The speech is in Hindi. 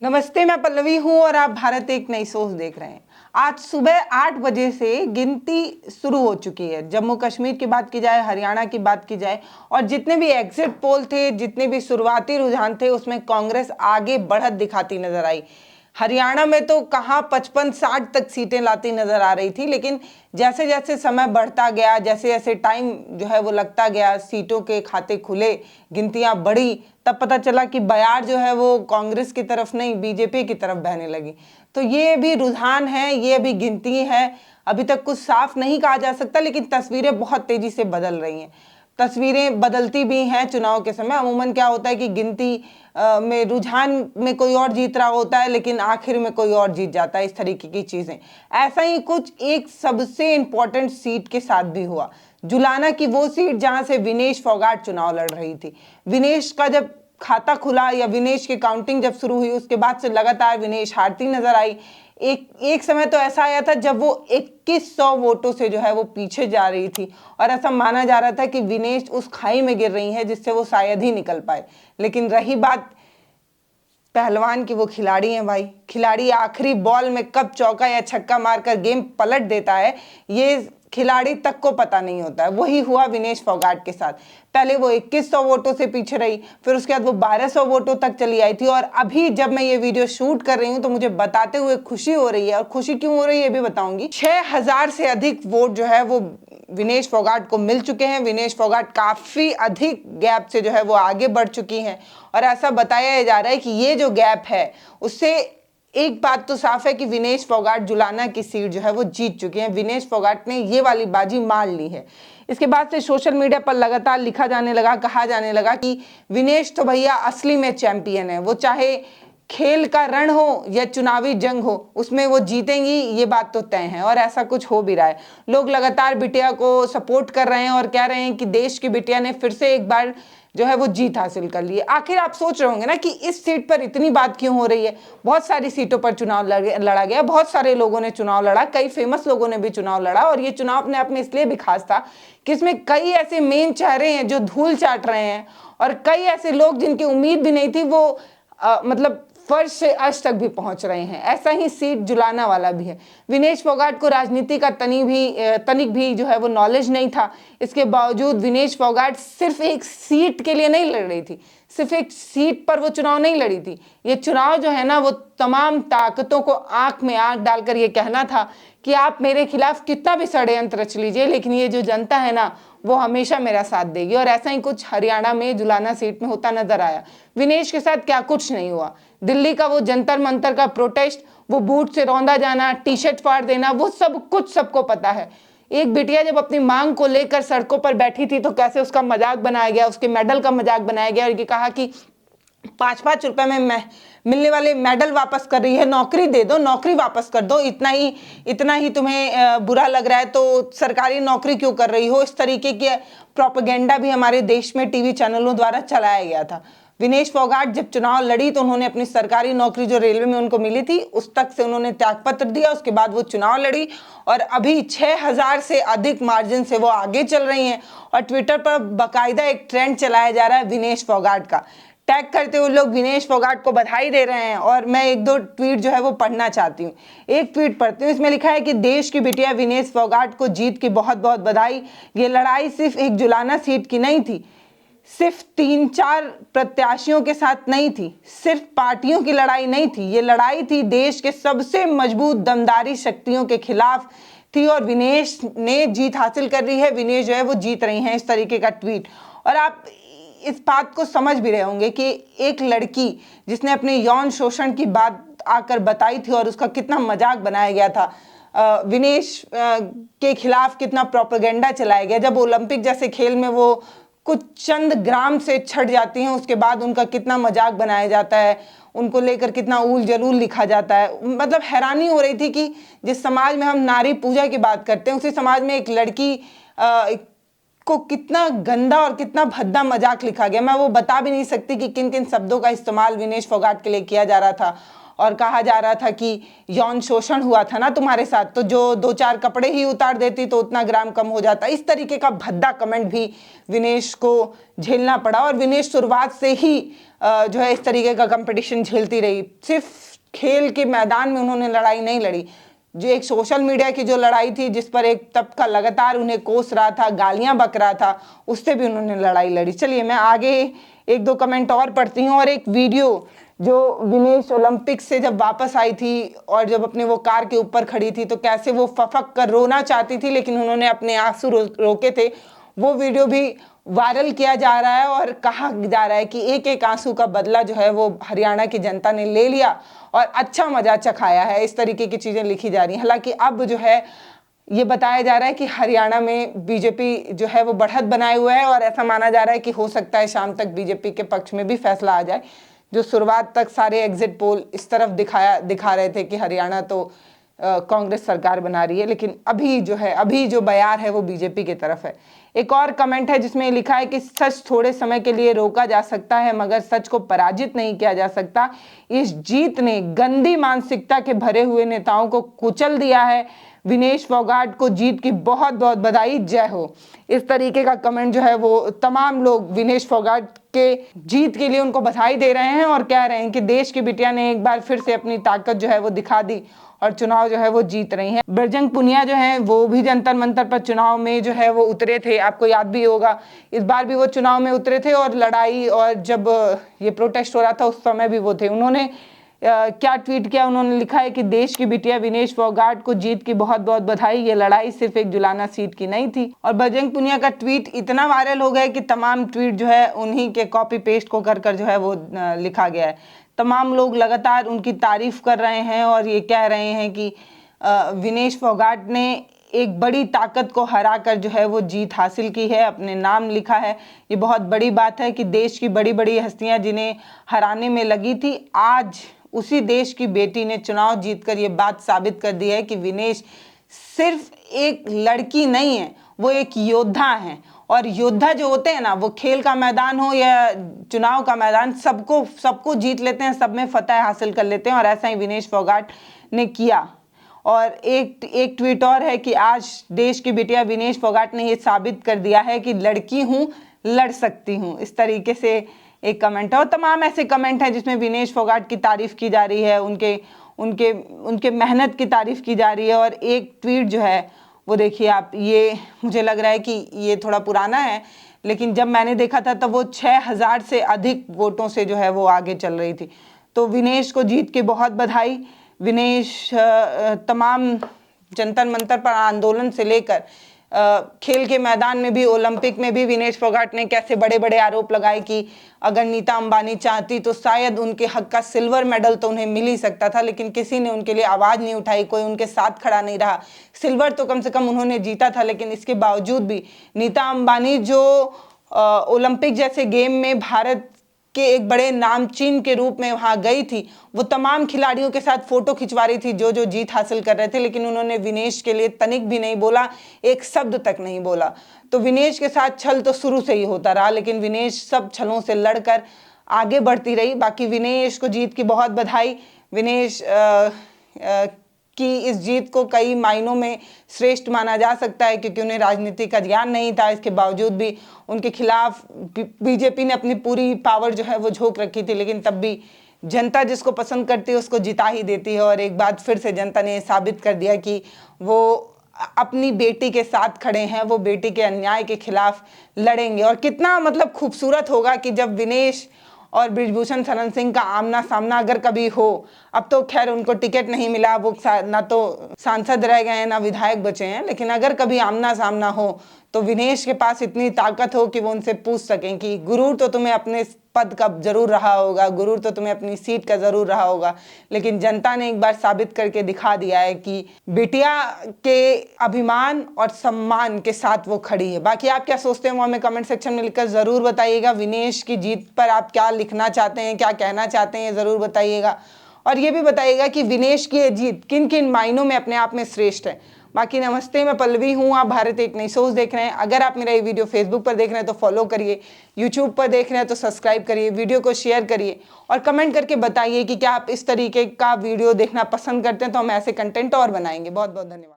नमस्ते, मैं पल्लवी हूँ और आप भारत एक नई सोच देख रहे हैं। आज सुबह 8 बजे से गिनती शुरू हो चुकी है। जम्मू कश्मीर की बात की जाए, हरियाणा की बात की जाए और जितने भी एग्जिट पोल थे, जितने भी शुरुआती रुझान थे, उसमें कांग्रेस आगे बढ़त दिखाती नजर आई। हरियाणा में तो कहाँ 55-60 तक सीटें लाती नजर आ रही थी, लेकिन जैसे जैसे समय बढ़ता गया, जैसे जैसे टाइम जो है वो लगता गया, सीटों के खाते खुले, गिनतियां बढ़ी, तब पता चला कि बयार जो है वो कांग्रेस की तरफ नहीं, बीजेपी की तरफ बहने लगी। तो ये भी रुझान है, ये भी गिनती है। अभी तक कुछ साफ नहीं कहा जा सकता, लेकिन तस्वीरें बहुत तेजी से बदल रही हैं। तस्वीरें बदलती भी हैं चुनाव के समय। अमूमन क्या होता है कि गिनती में रुझान में कोई और जीत रहा होता है, लेकिन आखिर में कोई और जीत जाता है। इस तरीके की चीजें, ऐसा ही कुछ एक सबसे इंपॉर्टेंट सीट के साथ भी हुआ। जुलाना की वो सीट जहां से विनेश फोगाट चुनाव लड़ रही थी। विनेश का जब खाता खुला या विनेश की काउंटिंग जब शुरू हुई, उसके बाद से लगातार विनेश हारती नजर आई। एक समय तो ऐसा आया था जब वो 2100 वोटों से जो है वो पीछे जा रही थी और ऐसा माना जा रहा था कि विनेश उस खाई में गिर रही है जिससे वो शायद ही निकल पाए। लेकिन रही बात पहलवान की, वो खिलाड़ी हैं भाई। खिलाड़ी आखिरी बॉल में कब चौका या छक्का मारकर गेम पलट देता है, ये खिलाड़ी तक को पता नहीं होता है। वही हुआ विनेश फोगाट के साथ। पहले वो 2100 वोटों से पीछे रही, फिर उसके बाद वो 1200 वोटों तक चली आई थी और अभी जब मैं ये वीडियो शूट कर रही हूँ तो मुझे बताते हुए खुशी हो रही है। और खुशी क्यों हो रही है ये भी बताऊंगी। 6000 से अधिक वोट जो है वो विनेश फोगाट को मिल चुके हैं। विनेश फोगाट काफी अधिक गैप से जो है वो आगे बढ़ चुकी हैं और ऐसा बताया जा रहा है कि ये जो गैप है उससे एक बात तो साफ है कि विनेश फोगाट जुलाना की सीट जो है वो जीत चुके हैं। विनेश फोगाट ने ये वाली बाजी मार ली है। इसके बाद से सोशल मीडिया पर लगातार लिखा जाने लगा, कहा जाने लगा कि विनेश तो भैया असली में चैंपियन है। वो चाहे खेल का रण हो या चुनावी जंग हो, उसमें वो जीतेंगी, ये बात तो तय है और ऐसा कुछ हो भी रहा है। लोग लगातार बिटिया को सपोर्ट कर रहे हैं और कह रहे हैं कि देश की बिटिया ने फिर से एक बार जो है वो जीत हासिल कर ली है। आखिर आप सोच रहे होंगे ना कि इस सीट पर इतनी बात क्यों हो रही है। बहुत सारी सीटों पर चुनाव लड़ा गया, बहुत सारे लोगों ने चुनाव लड़ा, कई फेमस लोगों ने भी चुनाव लड़ा और ये चुनाव अपने आप में इसलिए भी खास था कि इसमें कई ऐसे मेन चेहरे हैं जो धूल चाट रहे हैं और कई ऐसे लोग जिनकी उम्मीद भी नहीं थी वो मतलब फर्श से अर्श तक भी पहुंच रहे हैं। ऐसा ही सीट जुलाना वाला भी है। विनेश फोगाट को राजनीति का तनिक भी जो है वो नॉलेज नहीं था। इसके बावजूद विनेश फोगाट सिर्फ एक सीट के लिए नहीं लड़ रही थी, सिर्फ एक सीट पर वो चुनाव नहीं लड़ी थी। ये चुनाव जो है ना वो तमाम ताकतों को आंख में आंख डालकर ये कहना था कि आप मेरे खिलाफ कितना भी षड्यंत्र रच लीजिए, लेकिन ये जो जनता है ना वो हमेशा मेरा साथ देगी। और ऐसा ही कुछ हरियाणा में जुलाना सीट में होता नजर आया। विनेश के साथ क्या कुछ नहीं हुआ। दिल्ली का वो जंतर मंतर का प्रोटेस्ट, वो बूट से रौंदा जाना, टी शर्ट फाड़ देना, वो सब कुछ सबको पता है। एक बिटिया जब अपनी मांग को लेकर सड़कों पर बैठी थी तो कैसे उसका मजाक बनाया गया, उसके मेडल का मजाक बनाया गया और ये कहा कि 5-5 रुपए में मिलने वाले मेडल वापस कर रही है, नौकरी दे दो, नौकरी वापस कर दो, इतना ही तुम्हें बुरा लग रहा है तो सरकारी नौकरी क्यों कर रही हो। इस तरीके के प्रोपेगेंडा भी हमारे देश में टीवी चैनलों द्वारा चलाया गया था। विनेश फोगाट जब चुनाव लड़ी तो उन्होंने अपनी सरकारी नौकरी जो रेलवे में उनको मिली थी उस तक से उन्होंने त्यागपत्र दिया। उसके बाद वो चुनाव लड़ी और अभी 6000 से अधिक मार्जिन से वो आगे चल रही हैं और ट्विटर पर बाकायदा एक ट्रेंड चलाया जा रहा है विनेश फोगाट का। टैग करते हुए लोग विनेश फोगाट को बधाई दे रहे हैं और मैं एक दो ट्वीट जो है वो पढ़ना चाहती हूँ। एक ट्वीट पढ़ती हूँ, इसमें लिखा है कि देश की बिटिया विनेश फोगाट को जीत की बहुत बहुत बधाई। ये लड़ाई सिर्फ एक जुलाना सीट की नहीं थी, सिर्फ 3-4 प्रत्याशियों के साथ नहीं थी, सिर्फ पार्टियों की लड़ाई नहीं थी, ये लड़ाई थी देश के सबसे मजबूत दमदारी शक्तियों के खिलाफ थी और विनेश ने जीत हासिल कर ली है। विनेश जो है वो जीत रही हैं। इस तरीके का ट्वीट। और आप इस बात को समझ भी रहे होंगे कि एक लड़की जिसने अपने यौन शोषण की बात आकर बताई थी और उसका कितना मजाक बनाया गया था, विनेश के खिलाफ कितना प्रोपेगेंडा चलाया गया। जब ओलंपिक जैसे खेल में वो कुछ चंद ग्राम से छट जाती हैं उसके बाद उनका कितना मजाक बनाया जाता है, उनको लेकर कितना ऊल जलूल लिखा जाता है। मतलब हैरानी हो रही थी कि जिस समाज में हम नारी पूजा की बात करते हैं उसी समाज में एक लड़की को कितना गंदा और कितना भद्दा मजाक लिखा गया। मैं वो बता भी नहीं सकती कि किन किन शब्दों का इस्तेमाल विनेश फोगाट के लिए किया जा रहा था। और कहा जा रहा था कि यौन शोषण हुआ था ना तुम्हारे साथ, तो जो 2-4 कपड़े ही उतार देती तो उतना ग्राम कम हो जाता। इस तरीके का भद्दा कमेंट भी विनेश को झेलना पड़ा और विनेश शुरुआत से ही जो है इस तरीके का कंपटीशन झेलती रही। सिर्फ खेल के मैदान में उन्होंने लड़ाई नहीं लड़ी, जो एक सोशल मीडिया की जो लड़ाई थी जिस पर एक तबका लगातार उन्हें कोस रहा था, गालियां बक रहा था, उससे भी उन्होंने लड़ाई लड़ी। चलिए मैं आगे 1-2 कमेंट और पढ़ती हूँ। और एक वीडियो जो विनेश ओलंपिक से जब वापस आई थी और जब अपने वो कार के ऊपर खड़ी थी तो कैसे वो फफक कर रोना चाहती थी लेकिन उन्होंने अपने आंसू रोके थे, वो वीडियो भी वायरल किया जा रहा है और कहा जा रहा है कि एक एक आंसू का बदला जो है वो हरियाणा की जनता ने ले लिया और अच्छा मजा चखाया है। इस तरीके की चीजें लिखी जा रही हैं। हालांकि अब जो है ये बताया जा रहा है कि हरियाणा में बीजेपी जो है वो बढ़त बनाए हुए है और ऐसा माना जा रहा है कि हो सकता है शाम तक बीजेपी के पक्ष में भी फैसला आ जाए। जो शुरुआत तक सारे एग्जिट पोल इस तरफ दिखा रहे थे कि हरियाणा तो कांग्रेस सरकार बना रही है, लेकिन अभी जो बयार है वो बीजेपी की तरफ है। एक और कमेंट है जिसमें लिखा है कि सच थोड़े समय के लिए रोका जा सकता है मगर सच को पराजित नहीं किया जा सकता। इस जीत ने गंदी मानसिकता के भरे हुए नेताओं को कुचल दिया है। विनेश फोगाट को जीत की बहुत बहुत बधाई, जय हो। इस तरीके का कमेंट जो है वो तमाम लोग विनेश फोगाट के जीत के लिए उनको बधाई दे रहे हैं और कह रहे हैं कि देश की बिटिया ने एक बार फिर से अपनी ताकत जो है वो दिखा दी और चुनाव जो है वो जीत रही हैं। बजरंग पुनिया जो है वो भी जंतर मंतर पर चुनाव में जो है वो उतरे थे, आपको याद भी होगा। इस बार भी वो चुनाव में उतरे थे और लड़ाई और जब ये प्रोटेस्ट हो रहा था उस समय भी वो थे। उन्होंने क्या ट्वीट किया, उन्होंने लिखा है कि देश की बिटिया विनेश फोगाट को जीत की बहुत बहुत बधाई, ये लड़ाई सिर्फ एक जुलाना सीट की नहीं थी। और बजरंग पुनिया का ट्वीट इतना वायरल हो गया कि तमाम ट्वीट जो है उन्हीं के कॉपी पेस्ट को कर जो है वो लिखा गया है। तमाम लोग लगातार उनकी तारीफ कर रहे हैं और ये कह रहे हैं कि विनेश फोगाट ने एक बड़ी ताकत को हरा कर जो है वो जीत हासिल की है, अपने नाम लिखा है। ये बहुत बड़ी बात है कि देश की बड़ी बड़ी हस्तियां जिन्हें हराने में लगी थी, आज उसी देश की बेटी ने चुनाव जीतकर ये बात साबित कर दी है कि विनेश सिर्फ एक लड़की नहीं है, वो एक योद्धा है। और योद्धा जो होते हैं ना, वो खेल का मैदान हो या चुनाव का मैदान, सबको जीत लेते हैं, सब में फतह हासिल कर लेते हैं और ऐसा ही विनेश फोगाट ने किया। और एक ट्वीट और है कि आज देश की बिटिया विनेश फोगाट ने ये साबित कर दिया है कि लड़की हूँ, लड़ सकती हूँ। इस तरीके से एक कमेंट है और तमाम ऐसे कमेंट हैं जिसमें विनेश फोगाट की तारीफ की जा रही है, उनके मेहनत की तारीफ की जा रही है। और एक ट्वीट जो है वो देखिए आप, ये मुझे लग रहा है कि ये थोड़ा पुराना है, लेकिन जब मैंने देखा था तब वो 6000 से अधिक वोटों से जो है वो आगे चल रही थी। तो विनेश को जीत के बहुत बधाई। विनेश तमाम जंतर मंतर पर आंदोलन से लेकर खेल के मैदान में भी, ओलंपिक में भी विनेश फोगाट ने कैसे बड़े बड़े आरोप लगाए कि अगर नीता अंबानी चाहती तो शायद उनके हक का सिल्वर मेडल तो उन्हें मिल ही सकता था, लेकिन किसी ने उनके लिए आवाज़ नहीं उठाई, कोई उनके साथ खड़ा नहीं रहा। सिल्वर तो कम से कम उन्होंने जीता था, लेकिन इसके बावजूद भी नीता अंबानी जो ओलंपिक जैसे गेम में भारत के एक बड़े नामचीन के रूप में वहां गई थी, वो तमाम खिलाड़ियों के साथ फोटो खिंचवा रही थी जो जीत हासिल कर रहे थे, लेकिन उन्होंने विनेश के लिए तनिक भी नहीं बोला, एक शब्द तक नहीं बोला। तो विनेश के साथ छल तो शुरू से ही होता रहा, लेकिन विनेश सब छलों से लड़कर आगे बढ़ती रही। बाकी विनेश को जीत की बहुत बधाई। विनेश कि इस जीत को कई मायनों में श्रेष्ठ माना जा सकता है क्योंकि उन्हें राजनीति का ज्ञान नहीं था। इसके बावजूद भी उनके खिलाफ बीजेपी ने अपनी पूरी पावर जो है वो झोंक रखी थी, लेकिन तब भी जनता जिसको पसंद करती है उसको जिता ही देती है। और एक बार फिर से जनता ने साबित कर दिया कि वो अपनी बेटी के साथ खड़े हैं, वो बेटी के अन्याय के खिलाफ लड़ेंगे। और कितना मतलब खूबसूरत होगा कि जब विनेश और बृजभूषण शरण सिंह का आमना सामना अगर कभी हो। अब तो खैर उनको टिकट नहीं मिला, वो ना तो सांसद रह गए हैं ना विधायक बचे हैं, लेकिन अगर कभी आमना सामना हो तो विनेश के पास इतनी ताकत हो कि वो उनसे पूछ सकें कि गुरूर तो तुम्हें अपने पद का जरूर रहा होगा, गुरूर तो तुम्हें अपनी सीट का जरूर रहा होगा, लेकिन जनता ने एक बार साबित करके दिखा दिया है कि बिटिया के अभिमान और सम्मान के साथ वो खड़ी है। बाकी आप क्या सोचते हैं वो हमें कमेंट सेक्शन में लिखकर जरूर बताइएगा। विनेश की जीत पर आप क्या लिखना चाहते हैं, क्या कहना चाहते हैं, जरूर बताइएगा। और ये भी बताइएगा कि विनेश की ये जीत किन किन मायनों में अपने आप में श्रेष्ठ है। बाकी नमस्ते, मैं पल्लवी हूँ, आप भारत एक नई सोच देख रहे हैं। अगर आप मेरा ये वीडियो फेसबुक पर देख रहे हैं तो फॉलो करिए, यूट्यूब पर देख रहे हैं तो सब्सक्राइब करिए, वीडियो को शेयर करिए और कमेंट करके बताइए कि क्या आप इस तरीके का वीडियो देखना पसंद करते हैं, तो हम ऐसे कंटेंट और बनाएंगे। बहुत बहुत धन्यवाद।